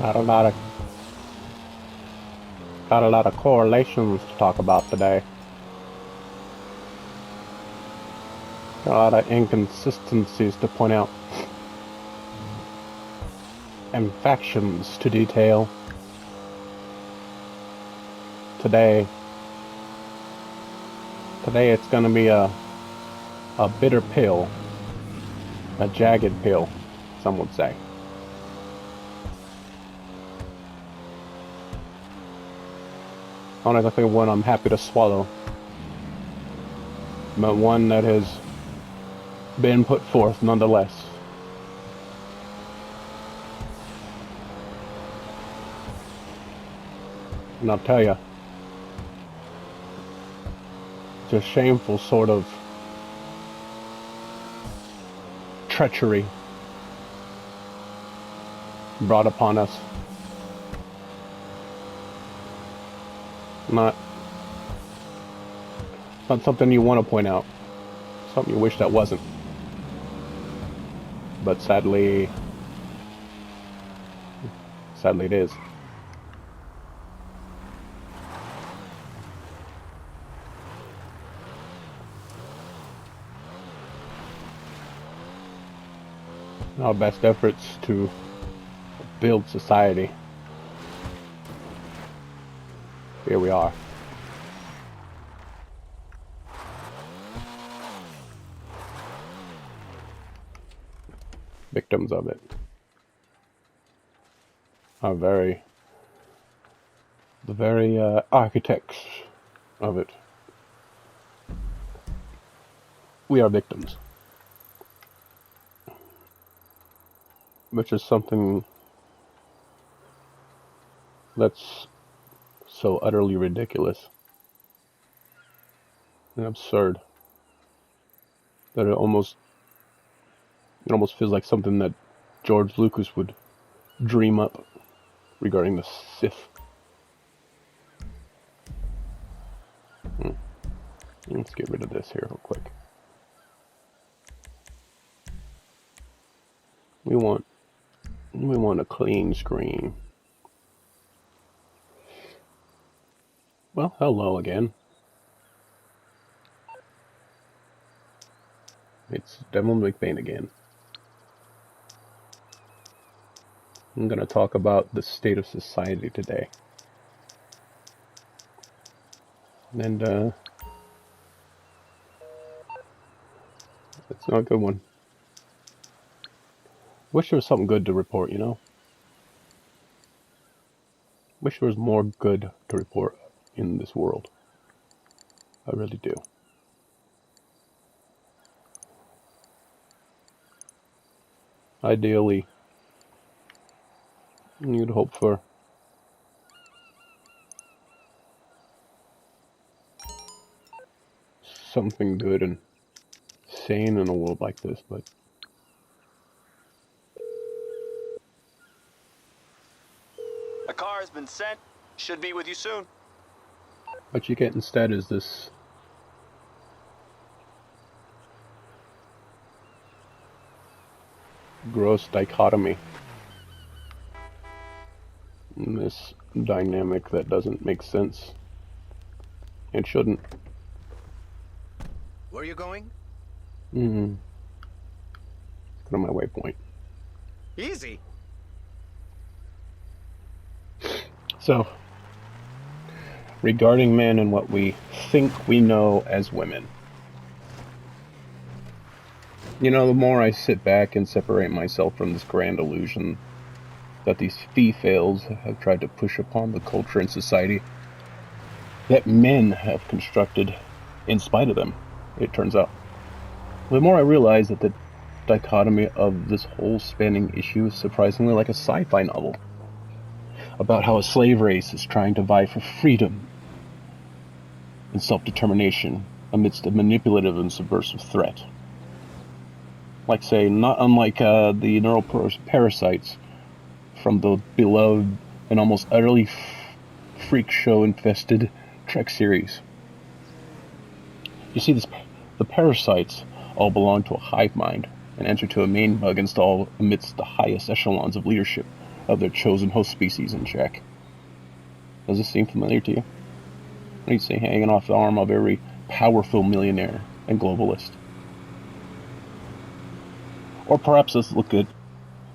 Got a lot of correlations to talk about today. Got a lot of inconsistencies to point out. And factions to detail. Today it's gonna be a bitter pill. A jagged pill, some would say. Not exactly one I'm happy to swallow, but one that has been put forth nonetheless. And I'll tell you, it's a shameful sort of treachery brought upon us. Not something you want to point out. Something you wish that wasn't. But sadly it is. Our best efforts to build society. Here we are. Victims of it. Are the very architects of it. We are victims. Which is something that's so utterly ridiculous and absurd that it almost feels like something that George Lucas would dream up regarding the Sith. Let's get rid of this here real quick. We want a clean screen. Well, hello again. It's Devil McBain again. I'm going to talk about the state of society today. And, it's not a good one. Wish there was something good to report, you know? Wish there was more good to report in this world. I really do. Ideally, you'd hope for something good and sane in a world like this, but A car has been sent. Should be with you soon. what you get instead is this gross dichotomy. And this dynamic that doesn't make sense. It shouldn't. Where are you going? Go to my waypoint. Easy. So, regarding men and what we think we know as women. You know, the more I sit back and separate myself from this grand illusion that these fee-fails have tried to push upon the culture and society that men have constructed in spite of them, it turns out. The more I realize that the dichotomy of this whole spanning issue is surprisingly like a sci-fi novel about how a slave race is trying to vie for freedom and self-determination amidst a manipulative and subversive threat. Like, say, not unlike the neural parasites from the beloved and almost utterly freak show-infested Trek series. You see, the parasites all belong to a hive mind and answer to a main bug installed amidst the highest echelons of leadership of their chosen host species in check. Does this seem familiar to you? What do you say, hanging off the arm of every powerful millionaire and globalist? Or perhaps let's look at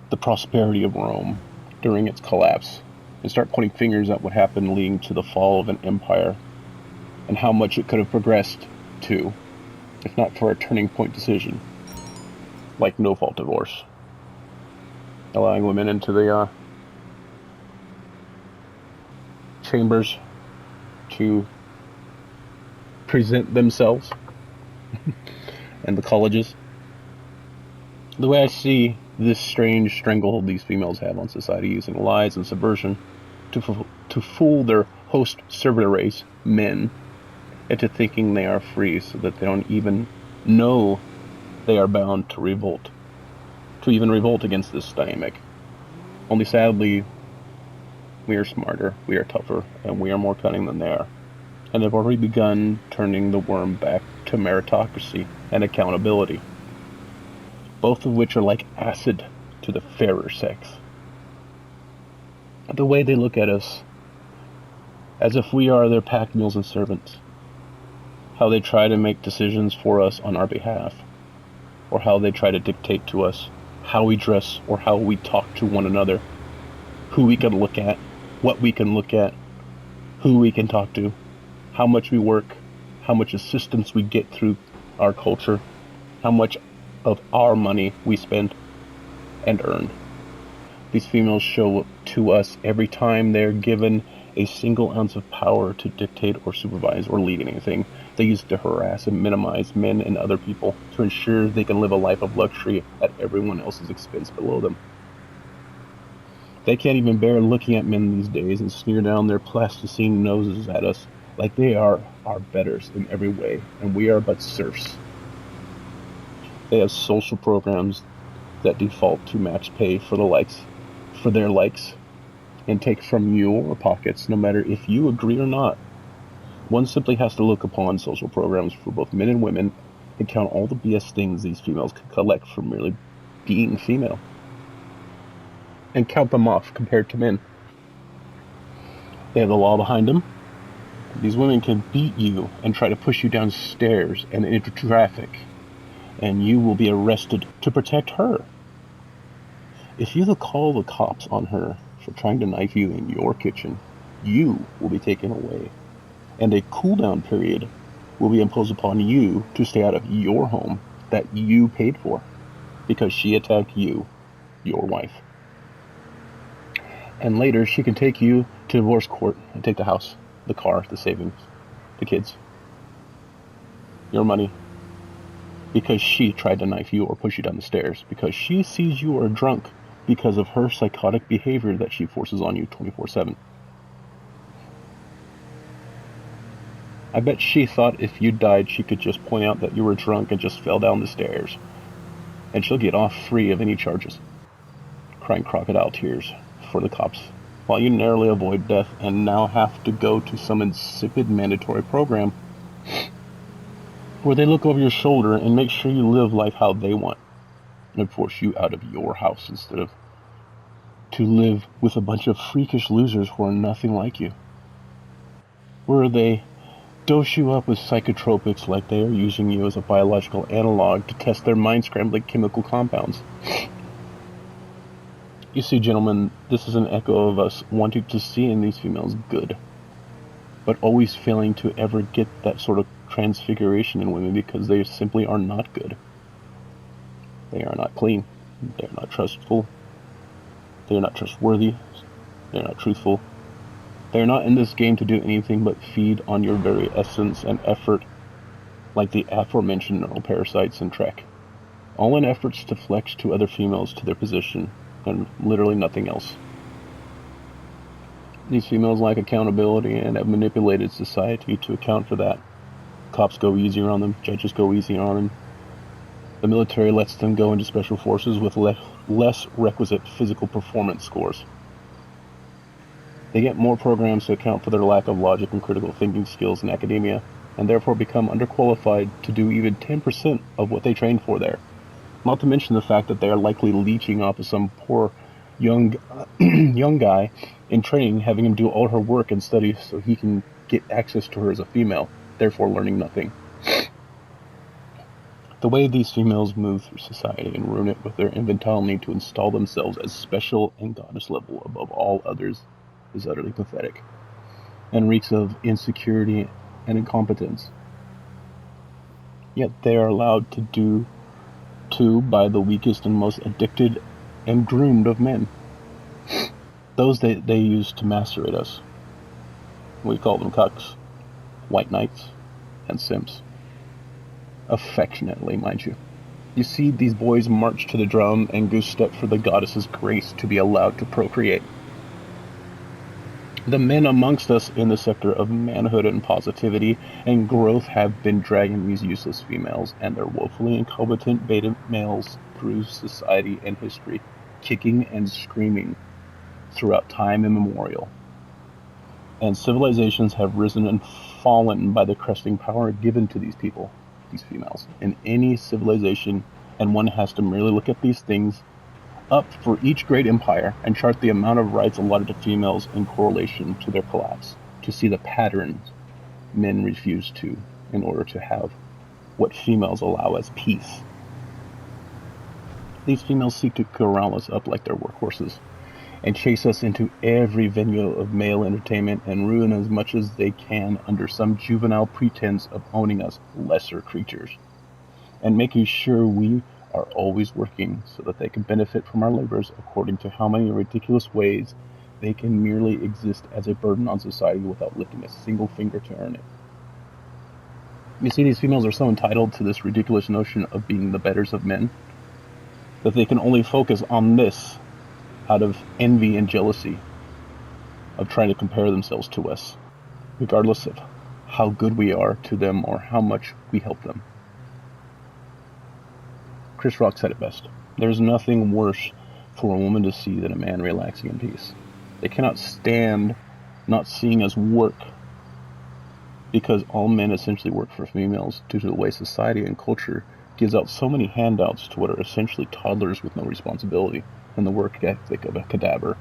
the prosperity of Rome during its collapse and start pointing fingers at what happened leading to the fall of an empire and how much it could have progressed to, if not for a turning point decision, like no-fault divorce, allowing women into the chambers to present themselves and the colleges. The way I see this strange stranglehold these females have on society, using lies and subversion to fool their host servitor race, men, into thinking they are free, so that they don't even know they are bound to revolt, to even revolt against this dynamic. Only sadly, we are smarter, we are tougher, and we are more cunning than they are, and have already begun turning the worm back to meritocracy and accountability, both of which are like acid to the fairer sex. The way they look at us, as if we are their pack mules and servants, how they try to make decisions for us on our behalf, or how they try to dictate to us how we dress or how we talk to one another, who we can look at, what we can look at, who we can talk to, how much we work, how much assistance we get through our culture, how much of our money we spend and earn. These females show to us every time they're given a single ounce of power to dictate or supervise or lead anything. They use it to harass and minimize men and other people to ensure they can live a life of luxury at everyone else's expense below them. They can't even bear looking at men these days and sneer down their plasticine noses at us like they are our betters in every way, and we are but serfs. They have social programs that default to match pay for their likes, and take from your pockets no matter if you agree or not. One simply has to look upon social programs for both men and women and count all the BS things these females can collect from merely being female, and count them off compared to men. They have the law behind them. These women can beat you and try to push you downstairs and into traffic, and you will be arrested to protect her. If you call the cops on her for trying to knife you in your kitchen, you will be taken away, and a cool-down period will be imposed upon you to stay out of your home that you paid for, because she attacked you, your wife. And later, she can take you to divorce court and take the house, the car, the savings, the kids, your money, because she tried to knife you or push you down the stairs, because she sees you are drunk because of her psychotic behavior that she forces on you 24/7. I bet she thought if you died, she could just point out that you were drunk and just fell down the stairs, and she'll get off free of any charges, crying crocodile tears for the cops, while you narrowly avoid death and now have to go to some insipid mandatory program where they look over your shoulder and make sure you live life how they want, and force you out of your house instead of to live with a bunch of freakish losers who are nothing like you, where they dose you up with psychotropics like they are using you as a biological analog to test their mind-scrambling chemical compounds. You see, gentlemen, this is an echo of us wanting to see in these females good, but always failing to ever get that sort of transfiguration in women because they simply are not good. They are not clean. They are not trustful. They are not trustworthy. They are not truthful. They are not in this game to do anything but feed on your very essence and effort, like the aforementioned neural parasites in Trek, all in efforts to flex to other females to their position, and literally nothing else. These females lack accountability and have manipulated society to account for that. Cops go easier on them, judges go easier on them. The military lets them go into special forces with less requisite physical performance scores. They get more programs to account for their lack of logic and critical thinking skills in academia, and therefore become underqualified to do even 10% of what they trained for there. Not to mention the fact that they are likely leeching off of some poor young young guy in training, having him do all her work and study so he can get access to her as a female, therefore learning nothing. The way these females move through society and ruin it with their infantile need to install themselves as special and goddess level above all others is utterly pathetic, and reeks of insecurity and incompetence. Yet they are allowed to do too by the weakest and most addicted and groomed of men, those they use to macerate us. We call them cucks, white knights, and simps. Affectionately, mind you. You see these boys march to the drum and goose step for the goddess's grace to be allowed to procreate. The men amongst us in the sector of manhood and positivity and growth have been dragging these useless females and their woefully incompetent beta males through society and history, kicking and screaming throughout time immemorial. And civilizations have risen and fallen by the cresting power given to these people, these females, in any civilization, and one has to merely look at these things up for each great empire and chart the amount of rights allotted to females in correlation to their collapse, to see the patterns men refuse to in order to have what females allow as peace. These females seek to corral us up like their workhorses and chase us into every venue of male entertainment and ruin as much as they can under some juvenile pretense of owning us lesser creatures, and making sure we are always working so that they can benefit from our labors according to how many ridiculous ways they can merely exist as a burden on society without lifting a single finger to earn it. You see, these females are so entitled to this ridiculous notion of being the betters of men that they can only focus on this out of envy and jealousy of trying to compare themselves to us, regardless of how good we are to them or how much we help them. Chris Rock said it best. There's nothing worse for a woman to see than a man relaxing in peace. They cannot stand not seeing us work, because all men essentially work for females due to the way society and culture gives out so many handouts to what are essentially toddlers with no responsibility and the work ethic of a cadaver.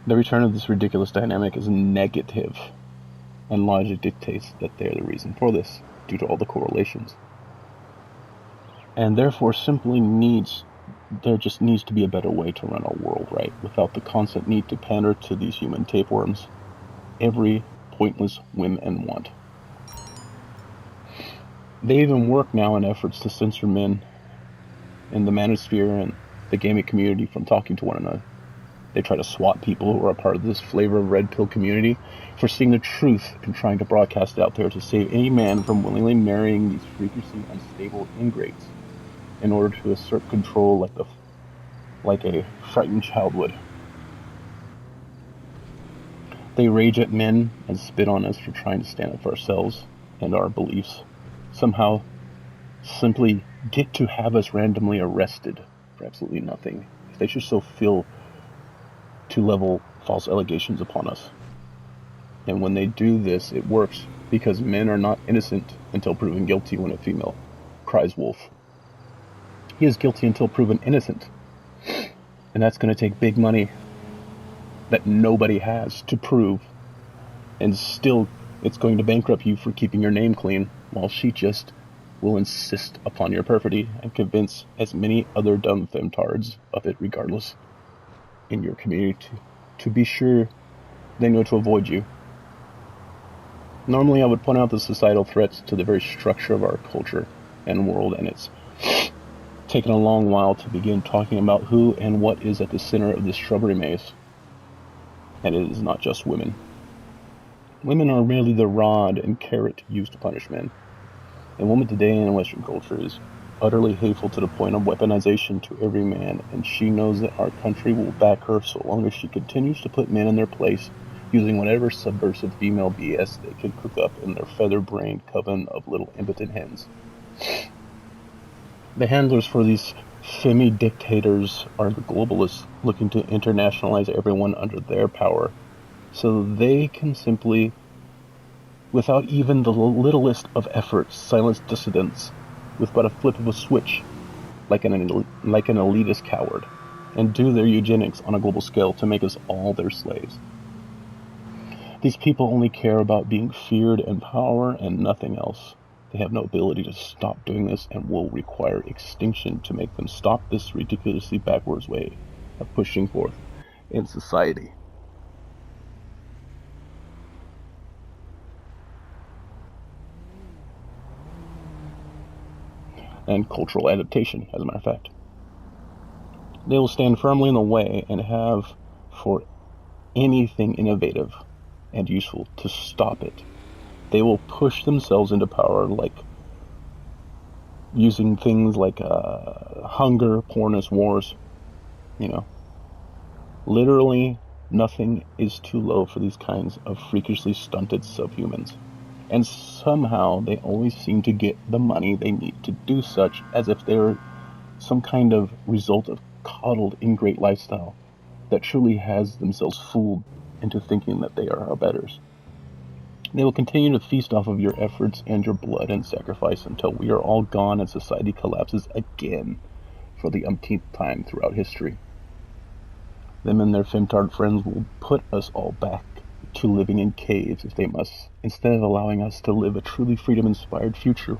The return of this ridiculous dynamic is negative, and logic dictates that they are the reason for this, due to all the correlations. And therefore there just needs to be a better way to run our world right, without the constant need to pander to these human tapeworms every pointless whim and want. They even work now in efforts to censor men in the manosphere and the gaming community from talking to one another. They try to swat people who are a part of this flavor of red pill community for seeing the truth and trying to broadcast it out there to save any man from willingly marrying these freakishly unstable ingrates in order to assert control like a frightened child would. They rage at men and spit on us for trying to stand up for ourselves and our beliefs. Somehow, simply get to have us randomly arrested for absolutely nothing. If they should so feel to level false allegations upon us. And when they do this, it works because men are not innocent until proven guilty when a female cries wolf. He is guilty until proven innocent. And that's going to take big money that nobody has to prove. And still, it's going to bankrupt you for keeping your name clean, while she just will insist upon your perfidy and convince as many other dumb femtards of it regardless in your community to be sure they know to avoid you. Normally I would point out the societal threats to the very structure of our culture and world, and it's taken a long while to begin talking about who and what is at the center of this shrubbery maze. And it is not just women. Women are merely the rod and carrot used to punish men. A woman today in Western culture is utterly hateful to the point of weaponization to every man, and she knows that our country will back her so long as she continues to put men in their place, using whatever subversive female BS they can cook up in their feather-brained coven of little impotent hens. The handlers for these femi-dictators are the globalists looking to internationalize everyone under their power, so they can simply, without even the littlest of effort, silence dissidents with but a flip of a switch, like an elitist coward, and do their eugenics on a global scale to make us all their slaves. These people only care about being feared and power and nothing else. They have no ability to stop doing this and will require extinction to make them stop this ridiculously backwards way of pushing forth in society. And cultural adaptation, as a matter of fact. They will stand firmly in the way and have for anything innovative and useful to stop it. They will push themselves into power, like using things like hunger, poorness, wars. Literally nothing is too low for these kinds of freakishly stunted subhumans. And somehow they always seem to get the money they need to do such, as if they're some kind of result of coddled ingrate lifestyle that truly has themselves fooled into thinking that they are our betters. They will continue to feast off of your efforts and your blood and sacrifice until we are all gone and society collapses again for the umpteenth time throughout history. Them and their femtard friends will put us all back to living in caves if they must, instead of allowing us to live a truly freedom-inspired future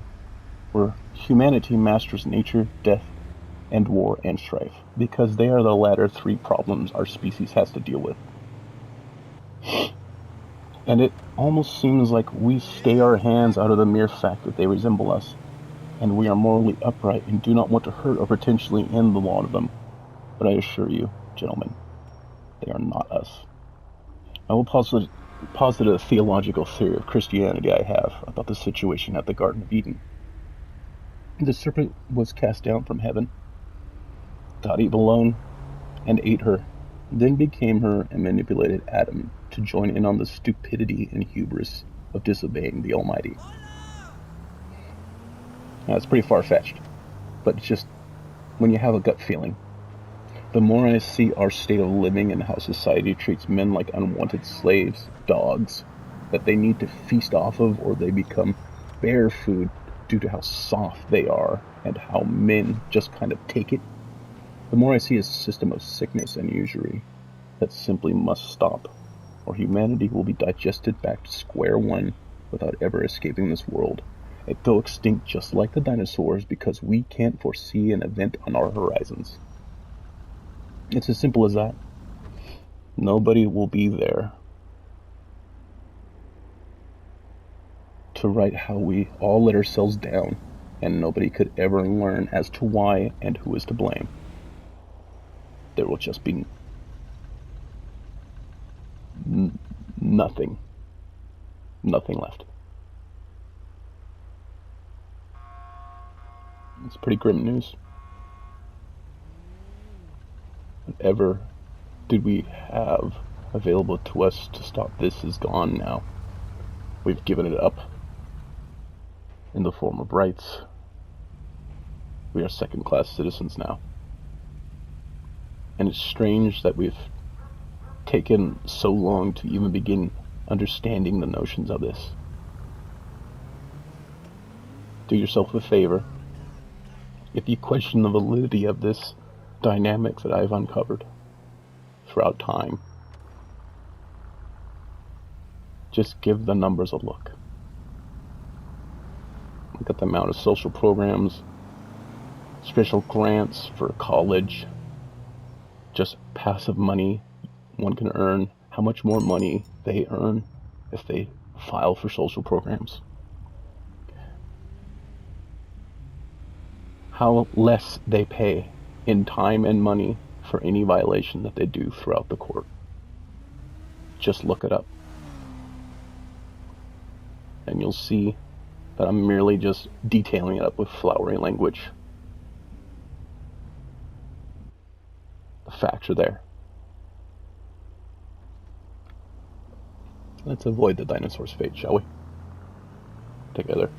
where humanity masters nature, death, and war and strife, because they are the latter three problems our species has to deal with. And it almost seems like we stay our hands out of the mere fact that they resemble us, and we are morally upright and do not want to hurt or potentially end the lot of them. But I assure you, gentlemen, they are not us. I will posit a theological theory of Christianity I have about the situation at the Garden of Eden. The serpent was cast down from heaven. God Eve alone, and ate her, then became her and manipulated Adam to join in on the stupidity and hubris of disobeying the Almighty. Now, it's pretty far-fetched, but it's just when you have a gut feeling. The more I see our state of living and how society treats men like unwanted slaves, dogs, that they need to feast off of, or they become bear food due to how soft they are and how men just kind of take it, the more I see a system of sickness and usury that simply must stop, or humanity will be digested back to square one without ever escaping this world, and go extinct just like the dinosaurs because we can't foresee an event on our horizons. It's as simple as that. Nobody will be there to write how we all let ourselves down, and nobody could ever learn as to why and who is to blame. There will just be nothing left. It's pretty grim news. Whatever did we have available to us to stop this is gone now. We've given it up in the form of rights. We are second-class citizens now. And it's strange that we've taken so long to even begin understanding the notions of this. Do yourself a favor. If you question the validity of this dynamic that I've uncovered throughout time, just give the numbers a look. Look at the amount of social programs, special grants for college, just passive money one can earn, how much more money they earn if they file for social programs. How less they pay in time and money for any violation that they do throughout the court. Just look it up. And you'll see that I'm merely just detailing it up with flowery language. The facts are there. Let's avoid the dinosaur's fate, shall we? Together.